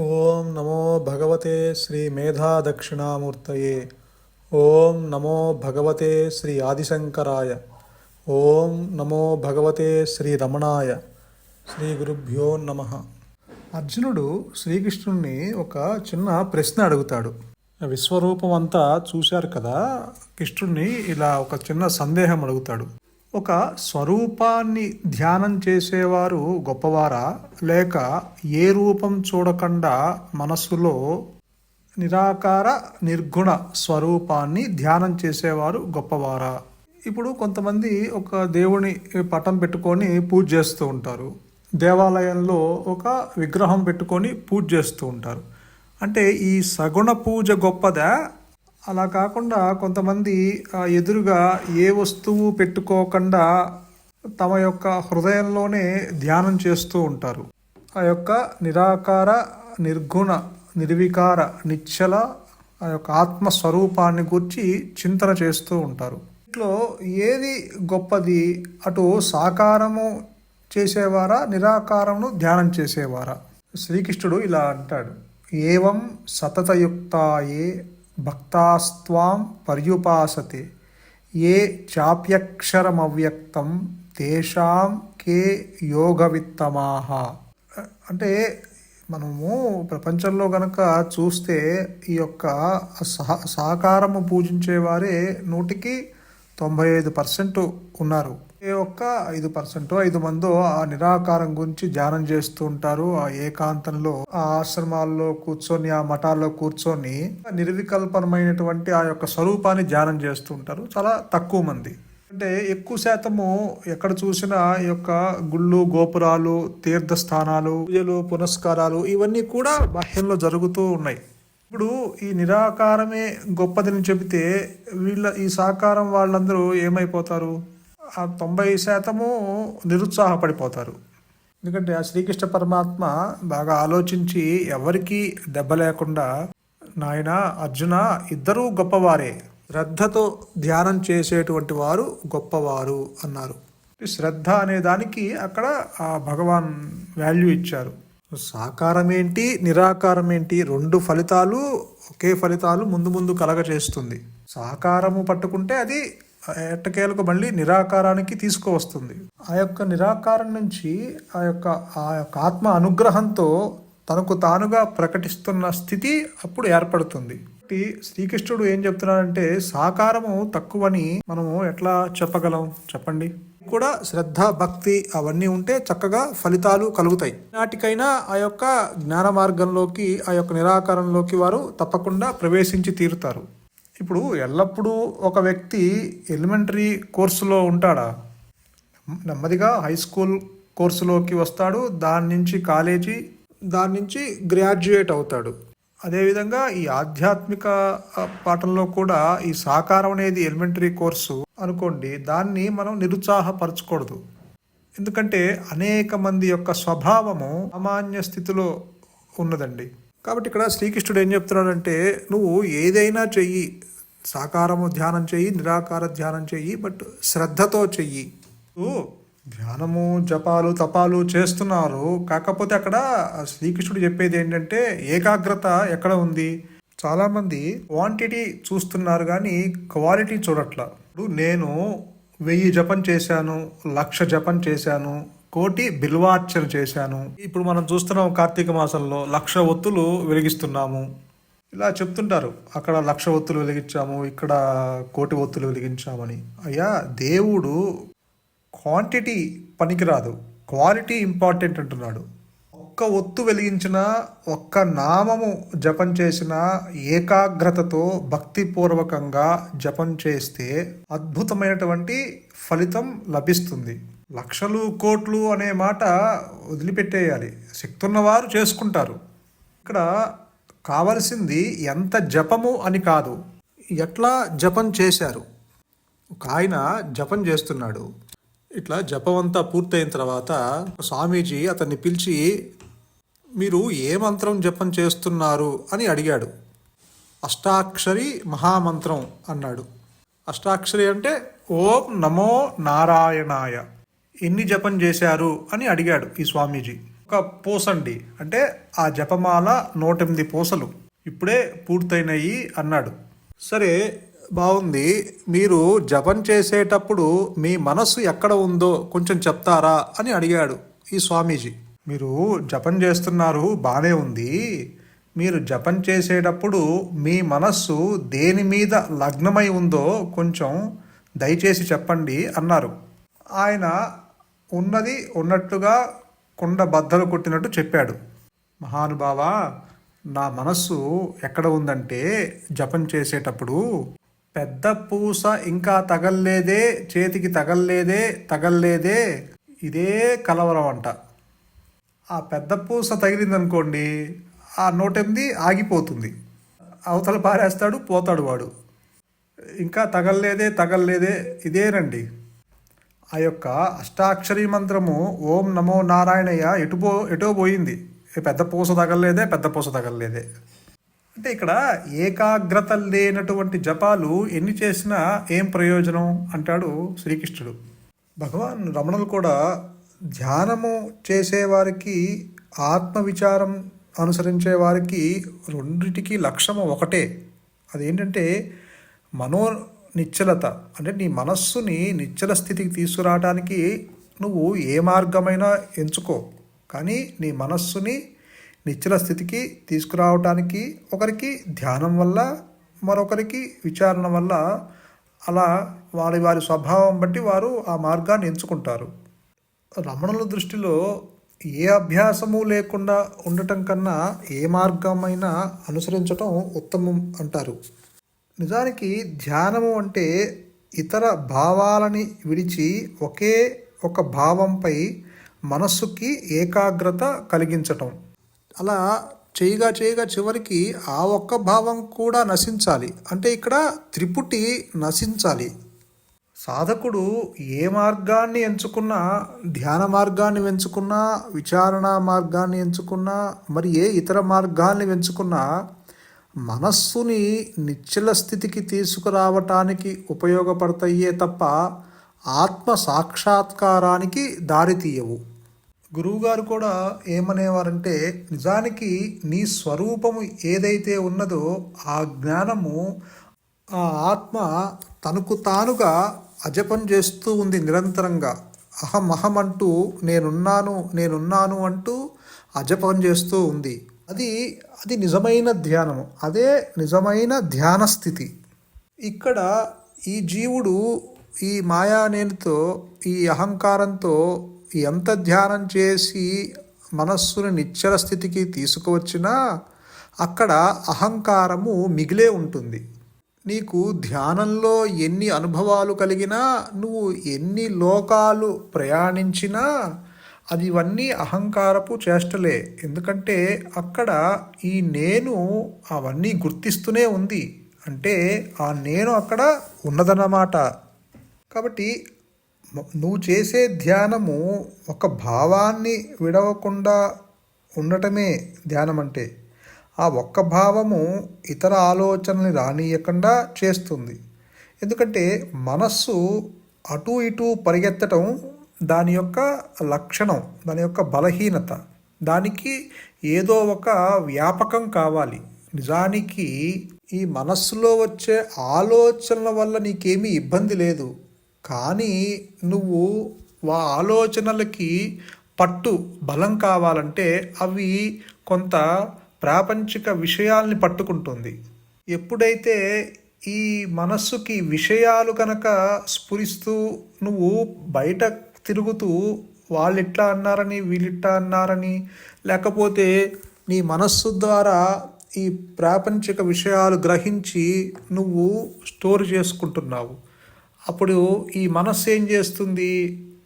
ఓం నమో భగవతే శ్రీ మేధా దక్షిణామూర్తయే. ఓం నమో భగవతే శ్రీ ఆదిశంకరాయ. ఓం నమో భగవతే శ్రీ రమణాయ. శ్రీ గురుభ్యో నమః. అర్జునుడు శ్రీకృష్ణుణ్ణి ఒక చిన్న ప్రశ్న అడుగుతాడు. విశ్వరూపం అంతా చూశారు కదా, కృష్ణుణ్ణి ఇలా ఒక చిన్న సందేహం అడుగుతాడు. ఒక స్వరూపాన్ని ధ్యానం చేసేవారు గొప్పవారా, లేక ఏ రూపం చూడకుండా మనస్సులో నిరాకార నిర్గుణ స్వరూపాన్ని ధ్యానం చేసేవారు గొప్పవారా? ఇప్పుడు కొంతమంది ఒక దేవుని పటం పెట్టుకొని పూజ చేస్తూ ఉంటారు, దేవాలయంలో ఒక విగ్రహం పెట్టుకొని పూజ చేస్తూ ఉంటారు. అంటే ఈ సగుణ పూజ గొప్పదా? అలా కాకుండా కొంతమంది ఎదురుగా ఏ వస్తువు పెట్టుకోకుండా తమ యొక్క హృదయంలోనే ధ్యానం చేస్తూ ఉంటారు. ఆ యొక్క నిరాకార నిర్గుణ నిర్వికార నిశ్చల ఆ యొక్క ఆత్మస్వరూపాన్ని గురించి చింతన చేస్తూ ఉంటారు. ఇట్లో ఏది గొప్పది? అటు సాకారము చేసేవారా, నిరాకారమును ధ్యానం చేసేవారా? శ్రీకృష్ణుడు ఇలా అంటాడు, ఏవం సతతయుక్తాయే భక్తాస్త్వాం పర్యుపాసతే ఏ చాప్యక్షరమవ్యక్తం తేషాం కే యోగవిత్తమాహ. అంటే మనము ప్రపంచంలో గనక చూస్తే ఈ యొక్క సాకారము పూజించేవారే 95% ఉన్నారు. ఏ ఒక్క 5% 5 ఆ నిరాకారం గురించి ధ్యానం చేస్తూ ఉంటారు. ఆ ఏకాంతంలో ఆ ఆశ్రమాల్లో కూర్చొని, ఆ మఠాల్లో కూర్చొని నిర్వికల్పనమైనటువంటి ఆ యొక్క స్వరూపాన్ని ధ్యానం చేస్తూ ఉంటారు. చాలా తక్కువ మంది. అంటే ఎక్కువ శాతము ఎక్కడ చూసినా ఈ యొక్క గుళ్ళు, గోపురాలు, తీర్థస్థానాలు, పూజలు, పునస్కారాలు ఇవన్నీ కూడా బాహ్యంలో జరుగుతూ ఉన్నాయి. ఇప్పుడు ఈ నిరాకారమే గొప్పదని చెబితే ఈ సాకారం వాళ్ళందరూ ఏమైపోతారు? ఆ 90% నిరుత్సాహపడిపోతారు. ఎందుకంటే ఆ శ్రీకృష్ణ పరమాత్మ బాగా ఆలోచించి ఎవరికి దెబ్బ లేకుండా, నాయన అర్జున, ఇద్దరూ గొప్పవారే, శ్రద్ధతో ధ్యానం చేసేటువంటి వారు గొప్పవారు అన్నారు. శ్రద్ధ అనే దానికి అక్కడ ఆ భగవాన్ వాల్యూ ఇచ్చారు. సాకారం ఏంటి, నిరాకారం ఏంటి, 2 ఫలితాలు ఒకే ఫలితాలు ముందు ముందు కలగచేస్తుంది. సాకారము పట్టుకుంటే అది ఎట్టకేలకు మళ్ళీ నిరాకారానికి తీసుకువస్తుంది. ఆ యొక్క నిరాకారం నుంచి ఆ యొక్క ఆత్మ అనుగ్రహంతో తనకు తానుగా ప్రకటిస్తున్న స్థితి అప్పుడు ఏర్పడుతుంది. శ్రీకృష్ణుడు ఏం చెప్తున్నాడంటే, సాకారము తక్కువని మనము ఎట్లా చెప్పగలం చెప్పండి? కూడా శ్రద్ధ, భక్తి అవన్నీ ఉంటే చక్కగా ఫలితాలు కలుగుతాయి. నాటికైనా ఆ యొక్క జ్ఞాన మార్గంలోకి, ఆ యొక్క నిరాకారంలోకి వారు తప్పకుండా ప్రవేశించి తీరుతారు. ఇప్పుడు ఎల్లప్పుడూ ఒక వ్యక్తి ఎలిమెంటరీ కోర్సులో ఉంటాడా? నెమ్మదిగా హై స్కూల్ కోర్సులోకి వస్తాడు, దాని నుంచి కాలేజీ, దాని నుంచి గ్రాడ్యుయేట్ అవుతాడు. అదేవిధంగా ఈ ఆధ్యాత్మిక పాఠంలో కూడా ఈ సాకారం అనేది ఎలిమెంటరీ కోర్సు అనుకోండి, దాన్ని మనం నిరుత్సాహపరచకూడదు. ఎందుకంటే అనేక మంది యొక్క స్వభావము సామాన్య స్థితిలో ఉన్నదండి. కాబట్టి ఇక్కడ శ్రీకృష్ణుడు ఏం చెప్తున్నాడంటే, నువ్వు ఏదైనా చెయ్యి, సాకారము ధ్యానం చెయ్యి, నిరాకార ధ్యానం చెయ్యి, బట్ శ్రద్ధతో చెయ్యి. ధ్యానము, జపాలు, తపాలు చేస్తున్నారు, కాకపోతే అక్కడ శ్రీకృష్ణుడు చెప్పేది ఏంటంటే ఏకాగ్రత ఎక్కడ ఉంది? చాలామంది క్వాంటిటీ చూస్తున్నారు కానీ క్వాలిటీ చూడట్లా. ఇప్పుడు నేను 1000 జపం చేశాను, 1,00,000 జపం చేశాను, 1,000,000 బిల్వార్చన చేశాను. ఇప్పుడు మనం చూస్తున్నాం కార్తీక మాసంలో 1,00,000 ఒత్తులు వెలిగిస్తున్నాము. ఇలా చెప్తుంటారు, అక్కడ 1,00,000 ఒత్తులు వెలిగించాము, ఇక్కడ 1,000,000 ఒత్తులు వెలిగించామని. అయ్యా, దేవుడు క్వాంటిటీ పనికిరాదు, క్వాలిటీ ఇంపార్టెంట్ అంటున్నాడు. ఒక్క ఒత్తు వెలిగించిన, ఒక్క నామము జపం చేసిన, ఏకాగ్రతతో భక్తిపూర్వకంగా జపం చేస్తే అద్భుతమైనటువంటి ఫలితం లభిస్తుంది. 1,00,000 కోట్లు అనే మాట వదిలిపెట్టేయాలి. శక్తి ఉన్నవారు చేసుకుంటారు. ఇక్కడ కావలసింది ఎంత జపము అని కాదు, ఎట్లా జపం చేశారు. ఒక ఆయన జపం చేస్తున్నాడు. ఇట్లా జపం అంతా పూర్తయిన తర్వాత స్వామీజీ అతన్ని పిలిచి, మీరు ఏ మంత్రం జపం చేస్తున్నారు అని అడిగాడు. అష్టాక్షరి మహామంత్రం అన్నాడు. అష్టాక్షరి అంటే ఓం నమో నారాయణాయ. ఎన్ని జపం చేశారు అని అడిగాడు ఈ స్వామీజీ. ఒక పూసండి అంటే ఆ జపమాల 108 పూసలు ఇప్పుడే పూర్తయినాయి అన్నాడు. సరే, బాగుంది. మీరు జపం చేసేటప్పుడు మీ మనస్సు ఎక్కడ ఉందో కొంచెం చెప్తారా అని అడిగాడు ఈ స్వామీజీ. మీరు జపం చేస్తున్నారు, బాగానే ఉంది. మీరు జపం చేసేటప్పుడు మీ మనస్సు దేని మీద లగ్నమై ఉందో కొంచెం దయచేసి చెప్పండి అన్నారు. ఆయన ఉన్నది ఉన్నట్టుగా కుండ బద్దలు కొట్టినట్టు చెప్పాడు. మహానుభావా, నా మనస్సు ఎక్కడ ఉందంటే జపం చేసేటప్పుడు పెద్ద పూస ఇంకా తగల్లేదే, చేతికి తగల్లేదే, ఇదే కలవరం అంట. ఆ పెద్ద పూస తగిలిందనుకోండి, ఆ 108 ఆగిపోతుంది. అవతల పారేస్తాడు, పోతాడు వాడు. ఇంకా తగల్లేదే ఇదేనండి. ఆ యొక్క అష్టాక్షరీ మంత్రము ఓం నమో నారాయణయ్య ఎటో పోయింది. పెద్ద పూస తగల్లేదే. అంటే ఇక్కడ ఏకాగ్రత లేనటువంటి జపాలు ఎన్ని చేసినా ఏం ప్రయోజనం అంటాడు శ్రీకృష్ణుడు. భగవాన్ రమణులు కూడా ధ్యానము చేసేవారికి, ఆత్మవిచారం అనుసరించే వారికి రెండిటికి లక్ష్యము ఒకటే. అదేంటంటే మనో నిశ్చలత. అంటే నీ మనస్సుని నిశ్చల స్థితికి తీసుకురావడానికి నువ్వు ఏ మార్గమైనా ఎంచుకో, కానీ నీ మనస్సుని నిశ్చల స్థితికి తీసుకురావటానికి ఒకరికి ధ్యానం వల్ల, మరొకరికి విచారణ వల్ల, అలా వారి వారి స్వభావం బట్టి వారు ఆ మార్గాన్ని ఎంచుకుంటారు. రమణుల దృష్టిలో ఏ అభ్యాసము లేకుండా ఉండటం కన్నా ఏ మార్గమైనా అనుసరించటం ఉత్తమం అంటారు. నిజానికి ధ్యానము అంటే ఇతర భావాలని విడిచి ఒకే ఒక భావంపై మనస్సుకి ఏకాగ్రత కలిగించటం. అలా చేయగా చివరికి ఆ ఒక్క భావం కూడా నశించాలి. అంటే ఇక్కడ త్రిపుటి నశించాలి. సాధకుడు ఏ మార్గాన్ని ఎంచుకున్నా, ధ్యాన మార్గాన్ని ఎంచుకున్నా, విచారణ మార్గాన్ని ఎంచుకున్నా, మరి ఏ ఇతర మార్గాల్ని ఎంచుకున్నా మనస్సుని నిశ్చల స్థితికి తీసుకురావటానికి ఉపయోగపడతాయే తప్ప ఆత్మ సాక్షాత్కారానికి దారితీయవు. గురువుగారు కూడా ఏమనేవారంటే, నిజానికి నీ స్వరూపము ఏదైతే ఉన్నదో ఆ జ్ఞానము, ఆ ఆత్మ తనకు తానుగా అజపం చేస్తూ ఉంది నిరంతరంగా. అహం అంటూ నేనున్నాను అంటూ అజపం చేస్తూ ఉంది. అది నిజమైన ధ్యానము, అదే నిజమైన ధ్యాన స్థితి. ఇక్కడ ఈ జీవుడు ఈ మాయా నేనుతో, ఈ అహంకారంతో ఎంత ధ్యానం చేసి మనస్సుని నిశ్చల స్థితికి తీసుకువచ్చినా అక్కడ అహంకారము మిగిలే ఉంటుంది. నీకు ధ్యానంలో ఎన్ని అనుభవాలు కలిగినా, నువ్వు ఎన్ని లోకాలు ప్రయాణించినా అది ఇవన్నీ అహంకారపు చేష్టలే. ఎందుకంటే అక్కడ ఈ నేను అవన్నీ గుర్తిస్తూనే ఉంది. అంటే ఆ నేను అక్కడ ఉన్నదన్నమాట. కాబట్టి నువ్వు చేసే ధ్యానము ఒక భావాన్ని విడవకుండా ఉండటమే ధ్యానం అంటే. ఆ ఒక్క భావము ఇతర ఆలోచనల్ని రానియకుండా చేస్తుంది. ఎందుకంటే మనస్సు అటు ఇటు పరిగెత్తటం దాని యొక్క లక్షణం, దాని యొక్క బలహీనత. దానికి ఏదో ఒక వ్యాపకం కావాలి. నిజానికి ఈ మనస్సులో వచ్చే ఆలోచనల వల్ల నీకేమీ ఇబ్బంది లేదు. కానీ నువ్వు ఆ ఆలోచనలకి పట్టు బలం కావాలంటే అవి కొంత ప్రాపంచిక విషయాల్ని పట్టుకుంటుంది. ఎప్పుడైతే ఈ మనస్సుకి విషయాలు కనుక స్ఫురిస్తూ నువ్వు బయట తిరుగుతూ వాళ్ళిట్లా అన్నారని వీళ్ళిట్లా అన్నారని, లేకపోతే నీ మనస్సు ద్వారా ఈ ప్రాపంచిక విషయాలు గ్రహించి నువ్వు స్టోర్ చేసుకుంటున్నావు. అప్పుడు ఈ మనస్సు ఏం చేస్తుంది,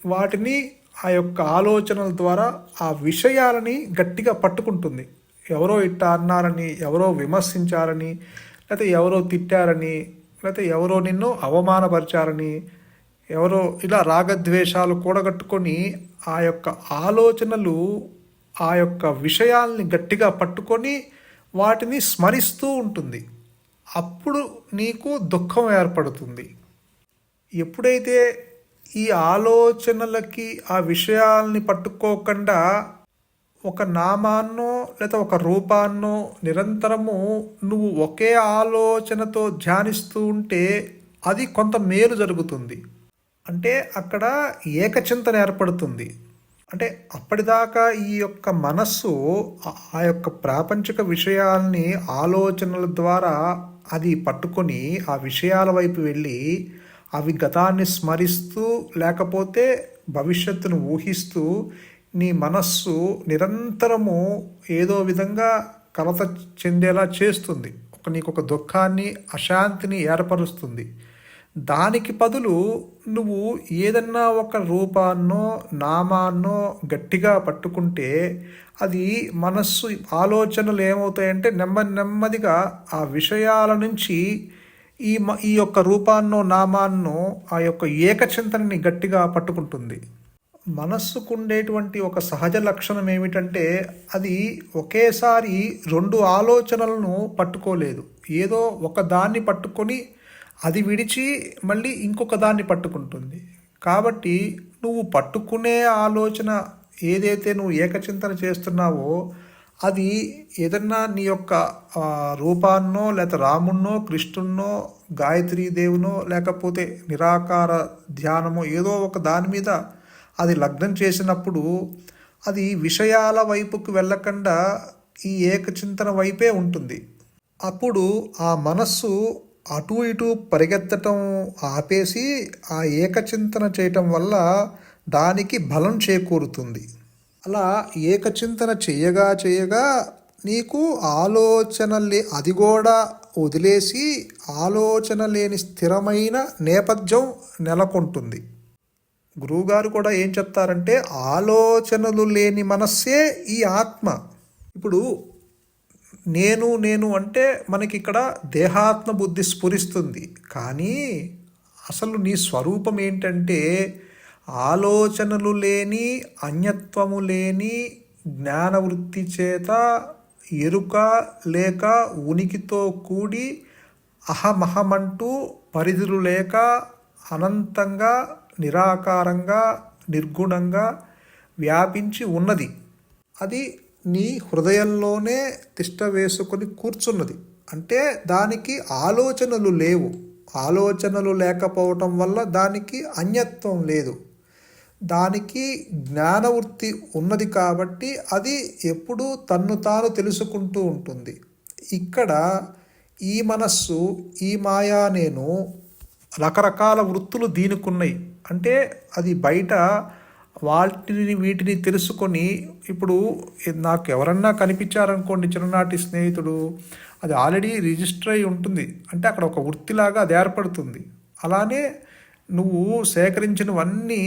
వాటిని ఆ యొక్క ఆలోచనల ద్వారా ఆ విషయాలని గట్టిగా పట్టుకుంటుంది. ఎవరో ఇట్లా అన్నారని, ఎవరో విమర్శించారని, లేకపోతే ఎవరో తిట్టారని, లేకపోతే ఎవరో నిన్ను అవమానపరిచారని, ఎవరో ఇలా రాగద్వేషాలు కూడగట్టుకొని ఆ యొక్క ఆలోచనలు, ఆ యొక్క విషయాల్ని గట్టిగా పట్టుకొని వాటిని స్మరిస్తూ ఉంటుంది. అప్పుడు నీకు దుఃఖం ఏర్పడుతుంది. ఎప్పుడైతే ఈ ఆలోచనలకి, ఆ విషయాల్ని పట్టుకోకుండా ఒక నామాన్నో లేదా ఒక రూపాన్నో నిరంతరము నువ్వు ఒకే ఆలోచనతో ధ్యానిస్తూ ఉంటే అది కొంత మేలు జరుగుతుంది. అంటే అక్కడ ఏకచింతన ఏర్పడుతుంది. అంటే అప్పటిదాకా ఈ యొక్క మనస్సు ఆ యొక్క ప్రాపంచిక విషయాల్ని ఆలోచనల ద్వారా అది పట్టుకొని ఆ విషయాల వైపు వెళ్ళి అవి గతాన్ని స్మరిస్తూ లేకపోతే భవిష్యత్తును ఊహిస్తూ నీ మనస్సు నిరంతరము ఏదో విధంగా కలత చెందేలా చేస్తుంది. నీకు ఒక దుఃఖాన్ని అశాంతిని ఏర్పరుస్తుంది. దానికి బదులు నువ్వు ఏదన్నా ఒక రూపాన్నో నామాన్నో గట్టిగా పట్టుకుంటే అది మనస్సు ఆలోచనలు ఏమవుతాయంటే నెమ్మదిగా ఆ విషయాల నుంచి ఈ యొక్క రూపాన్నో నామాన్నో ఆ యొక్క ఏకచింతనని గట్టిగా పట్టుకుంటుంది. మనస్సుకు ఉండేటువంటి ఒక సహజ లక్షణం ఏమిటంటే అది ఒకేసారి రెండు ఆలోచనలను పట్టుకోలేదు. ఏదో ఒక దాన్ని పట్టుకొని అది విడిచి మళ్ళీ ఇంకొక దాన్ని పట్టుకుంటుంది. కాబట్టి నువ్వు పట్టుకునే ఆలోచన ఏదైతే నువ్వు ఏకచింతన చేస్తున్నావో అది ఏదన్నా నీ యొక్క రూపాన్నో లేక రామున్నో కృష్ణున్నో గాయత్రీదేవునో లేకపోతే నిరాకార ధ్యానమో ఏదో ఒక దాని మీద అది లగ్నం చేసినప్పుడు అది విషయాల వైపుకు వెళ్ళకుండా ఈ ఏకచింతన వైపే ఉంటుంది. అప్పుడు ఆ మనస్సు అటు ఇటు పరిగెత్తటం ఆపేసి ఆ ఏకచింతన చేయటం వల్ల దానికి బలం చేకూరుతుంది. అలా ఏకచింతన చేయగా నీకు అది కూడా వదిలేసి ఆలోచన లేని స్థిరమైన నేపథ్యం నెలకొంటుంది. గురువుగారు కూడా ఏం చెప్తారంటే ఆలోచనలు లేని మనస్సే ఈ ఆత్మ. ఇప్పుడు నేను అంటే మనకి ఇక్కడ దేహాత్మ బుద్ధి స్ఫురిస్తుంది. కానీ అసలు నీ స్వరూపం ఏంటంటే ఆలోచనలు లేని అన్యత్వము లేని జ్ఞానవృత్తి చేత ఎరుక లేక ఉనికితో కూడి అహమహమంటూ పరిధులు లేక అనంతంగా నిరాకారంగా నిర్గుణంగా వ్యాపించి ఉన్నది. అది నీ హృదయంలోనే తిష్ట వేసుకొని కూర్చున్నది. అంటే దానికి ఆలోచనలు లేవు. ఆలోచనలు లేకపోవటం వల్ల దానికి అన్యత్వం లేదు. దానికి జ్ఞానవృత్తి ఉన్నది కాబట్టి అది ఎప్పుడూ తన్ను తాను తెలుసుకుంటూ ఉంటుంది. ఇక్కడ ఈ మనస్సు ఈ మాయా నేను రకరకాల వృత్తులు దీనికున్నాయి. అంటే అది బయట వీటిని తెలుసుకొని ఇప్పుడు నాకు ఎవరన్నా కనిపించారనుకోండి, చిన్ననాటి స్నేహితుడు, అది ఆల్రెడీ రిజిస్టర్ అయి ఉంటుంది. అంటే అక్కడ ఒక వృత్తిలాగా అది ఏర్పడుతుంది. అలానే నువ్వు సేకరించినవన్నీ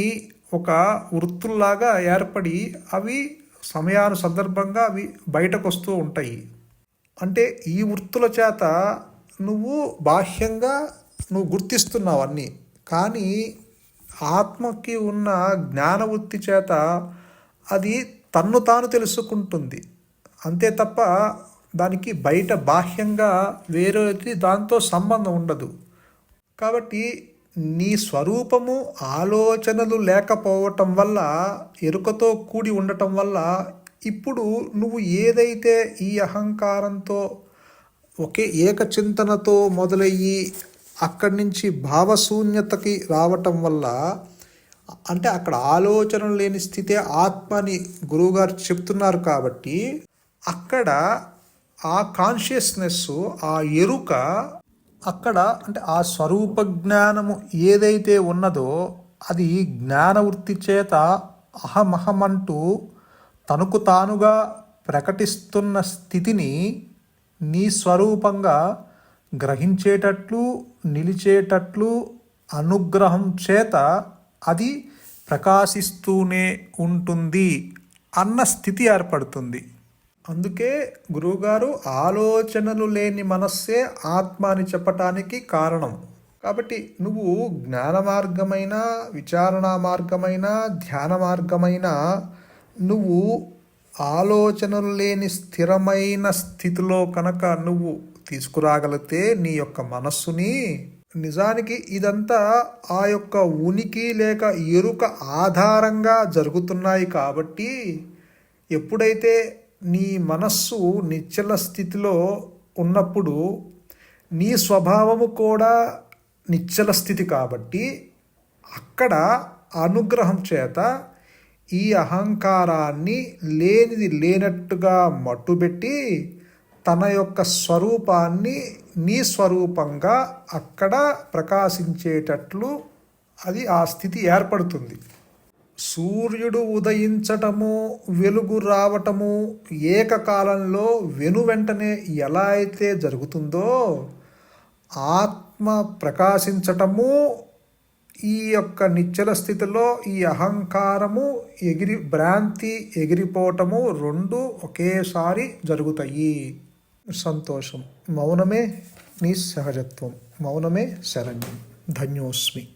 ఒక వృత్తుల్లాగా ఏర్పడి అవి సందర్భంగా అవి బయటకు వస్తూ ఉంటాయి. అంటే ఈ వృత్తుల చేత నువ్వు బాహ్యంగా నువ్వు గుర్తిస్తున్నావు అన్నీ. కానీ ఆత్మకి ఉన్న జ్ఞానవృత్తి చేత అది తన్ను తాను తెలుసుకుంటుంది. అంతే తప్ప దానికి బయట బాహ్యంగా వేరేది దాంతో సంబంధం ఉండదు. కాబట్టి నీ స్వరూపము ఆలోచనలు లేకపోవటం వల్ల, ఎరుకతో కూడి ఉండటం వల్ల ఇప్పుడు నువ్వు ఏదైతే ఈ అహంకారంతో ఒకే ఏకచింతనతో మొదలయ్యి అక్కడి నుంచి భావశూన్యతకి రావటం వల్ల, అంటే అక్కడ ఆలోచన లేని స్థితే ఆత్మ అని గురువుగారు చెప్తున్నారు. కాబట్టి అక్కడ ఆ కాన్షియస్నెస్, ఆ ఎరుక అక్కడ అంటే ఆ స్వరూప జ్ఞానము ఏదైతే ఉన్నదో అది జ్ఞానవృత్తి చేత అహమహమంటూ తనకు తానుగా ప్రకటిస్తున్న స్థితిని నీ స్వరూపంగా గ్రహించేటట్లు నిలిచేటట్లు అనుగ్రహం చేత అది ప్రకాశిస్తూనే ఉంటుంది అన్న స్థితి ఏర్పడుతుంది. అందుకే గురువుగారు ఆలోచనలు లేని మనస్సే ఆత్మ అని చెప్పటానికి కారణం. కాబట్టి నువ్వు జ్ఞాన మార్గమైన, విచారణ మార్గమైన, ధ్యాన మార్గమైన నువ్వు ఆలోచనలు లేని స్థిరమైన స్థితిలో కనుక నువ్వు తీసుకురాగలిగితే నీ యొక్క మనస్సుని, నిజానికి ఇదంతా ఆ యొక్క ఉనికి లేక ఎరుక ఆధారంగా జరుగుతున్నాయి. కాబట్టి ఎప్పుడైతే నీ మనస్సు నిశ్చల స్థితిలో ఉన్నప్పుడు నీ స్వభావము కూడా నిశ్చల స్థితి కాబట్టి అక్కడ అనుగ్రహం చేత ఈ అహంకారాన్ని లేనిది లేనట్టుగా మట్టుబెట్టి తన యొక్క స్వరూపాన్ని నీ స్వరూపంగా అక్కడ ప్రకాశించేటట్లు అది ఆ స్థితి ఏర్పడుతుంది. సూర్యుడు ఉదయించటము, వెలుగు రావటము ఏకకాలంలో వెనువెంటనే ఎలా అయితే జరుగుతుందో, ఆత్మ ప్రకాశించటము, ఈ యొక్క నిశ్చల స్థితిలో ఈ అహంకారము భ్రాంతి ఎగిరిపోవటము రెండు ఒకేసారి జరుగుతాయి. సంతోషం. మౌనమే నీ సహజత్వం. మౌనమే శరణ్యం. ధన్యోస్మి.